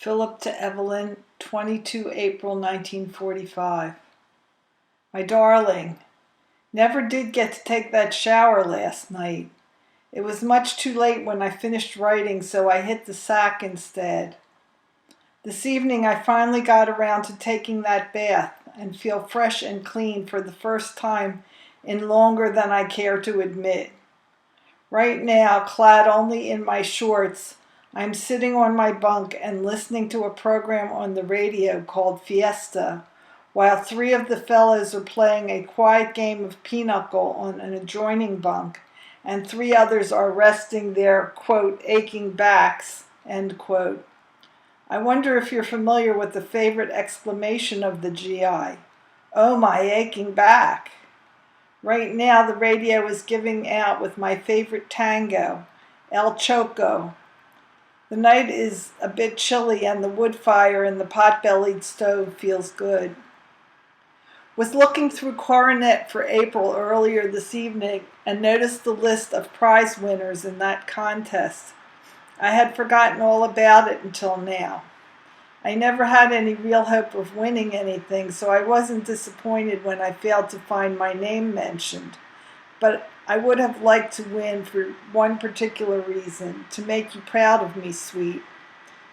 Philip to Evelyn, 22 April 1945. My darling, never did get to take that shower last night. It was much too late when I finished writing, so I hit the sack instead. This evening I finally got around to taking that bath and feel fresh and clean for the first time in longer than I care to admit. Right now, clad only in my shorts, I'm sitting on my bunk and listening to a program on the radio called Fiesta, while three of the fellows are playing a quiet game of pinochle on an adjoining bunk, and three others are resting their, quote, aching backs, end quote. I wonder if you're familiar with the favorite exclamation of the GI, "Oh, my aching back." Right now the radio is giving out with my favorite tango, El Choco. The night is a bit chilly and the wood fire in the pot-bellied stove feels good. Was looking through Coronet for April earlier this evening and noticed the list of prize winners in that contest. I had forgotten all about it until now. I never had any real hope of winning anything, so I wasn't disappointed when I failed to find my name mentioned. But I would have liked to win for one particular reason, to make you proud of me, sweet.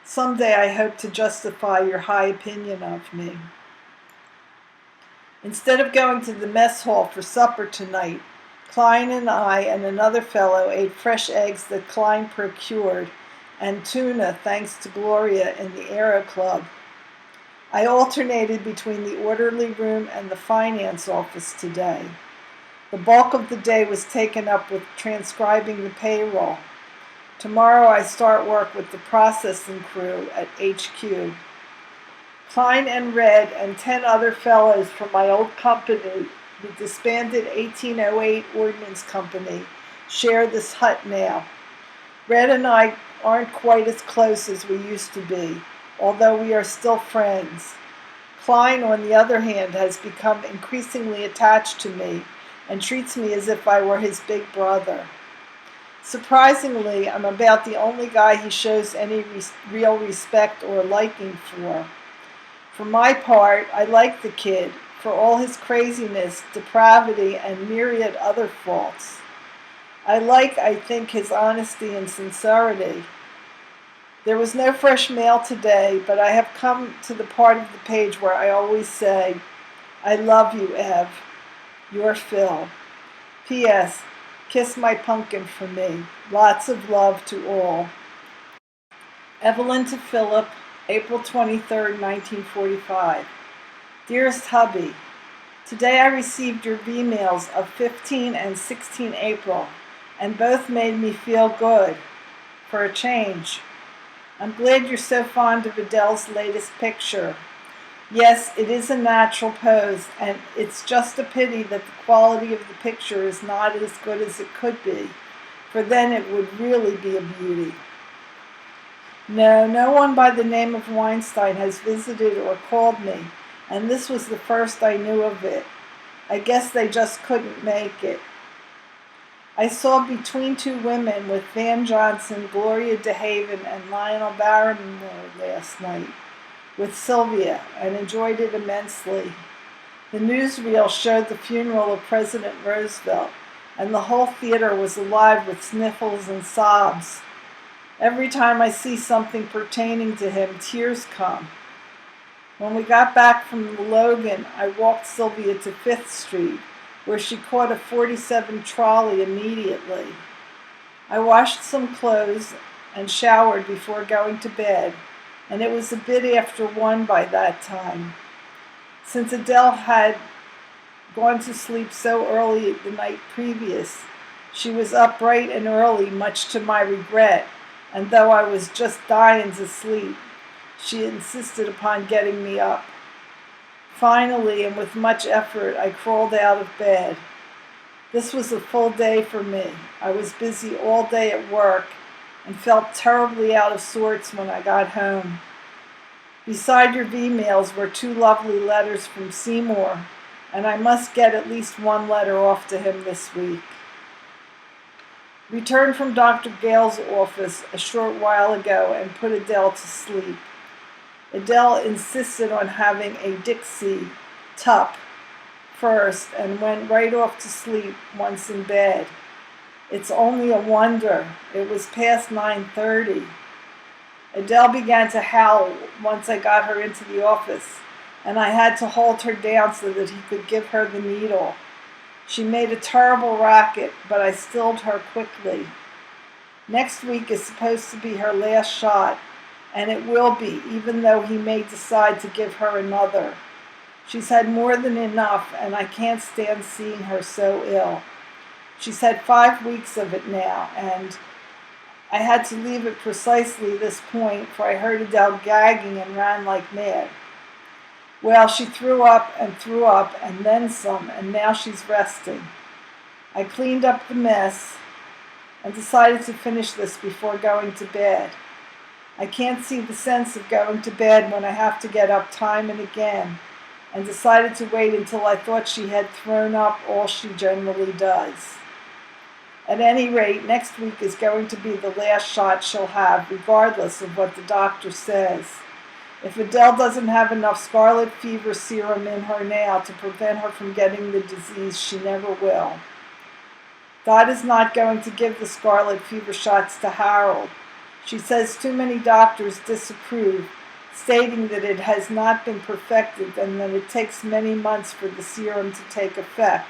Someday I hope to justify your high opinion of me. Instead of going to the mess hall for supper tonight, Klein and I and another fellow ate fresh eggs that Klein procured and tuna thanks to Gloria in the Aero Club. I alternated between the orderly room and the finance office today. The bulk of the day was taken up with transcribing the payroll. Tomorrow I start work with the processing crew at HQ. Klein and Red and 10 other fellows from my old company, the disbanded 1808 Ordnance Company, share this hut now. Red and I aren't quite as close as we used to be, although we are still friends. Klein, on the other hand, has become increasingly attached to me and treats me as if I were his big brother. Surprisingly, I'm about the only guy he shows any real respect or liking for. For my part, I like the kid, for all his craziness, depravity, and myriad other faults. I think, his honesty and sincerity. There was no fresh mail today, but I have come to the part of the page where I always say, "I love you, Ev. Your Phil. P.S. Kiss my pumpkin for me. Lots of love to all." Evelyn to Philip, April 23, 1945. Dearest hubby, today I received your emails of 15 and 16 April, and both made me feel good, for a change. I'm glad you're so fond of Adele's latest picture. Yes, it is a natural pose, and it's just a pity that the quality of the picture is not as good as it could be, for then it would really be a beauty. No one by the name of Weinstein has visited or called me, and this was the first I knew of it. I guess they just couldn't make it. I saw Between Two Women with Van Johnson, Gloria DeHaven, and Lionel Barrymore last night with Sylvia, and enjoyed it immensely. The newsreel showed the funeral of President Roosevelt, and the whole theater was alive with sniffles and sobs. Every time I see something pertaining to him, tears come. When we got back from Logan, I walked Sylvia to 5th Street, where she caught a 47 trolley immediately. I washed some clothes and showered before going to bed, and it was a bit after 1 by that time. Since Adele had gone to sleep so early the night previous, she was up bright and early, much to my regret, and though I was just dying to sleep, she insisted upon getting me up. Finally, and with much effort, I crawled out of bed. This was a full day for me. I was busy all day at work and felt terribly out of sorts when I got home. Beside your emails were 2 lovely letters from Seymour, and I must get at least 1 letter off to him this week. Returned from Dr. Gale's office a short while ago and put Adele to sleep. Adele insisted on having a Dixie tup first and went right off to sleep once in bed. It's only a wonder. It was past 9:30. Adele began to howl once I got her into the office, and I had to hold her down so that he could give her the needle. She made a terrible racket, but I stilled her quickly. Next week is supposed to be her last shot, and it will be, even though he may decide to give her another. She's had more than enough, and I can't stand seeing her so ill. She's had 5 weeks of it now, and I had to leave at precisely this point, for I heard Adele gagging and ran like mad. Well, she threw up, and then some, and now she's resting. I cleaned up the mess and decided to finish this before going to bed. I can't see the sense of going to bed when I have to get up time and again, and decided to wait until I thought she had thrown up all she generally does. At any rate, next week is going to be the last shot she'll have, regardless of what the doctor says. If Adele doesn't have enough scarlet fever serum in her now to prevent her from getting the disease, she never will. God is not going to give the scarlet fever shots to Harold. She says too many doctors disapprove, stating that it has not been perfected and that it takes many months for the serum to take effect,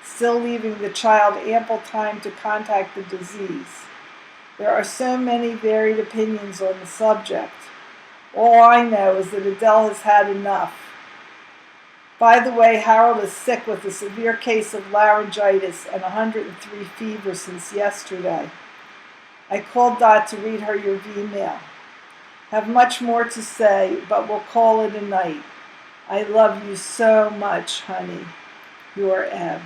still leaving the child ample time to contact the disease. There are so many varied opinions on the subject. All I know is that Adele has had enough. By the way, Harold is sick with a severe case of laryngitis and 103 fever since yesterday. I called Dot to read her your email. Have much more to say, but we'll call it a night. I love you so much, honey. Your Ev.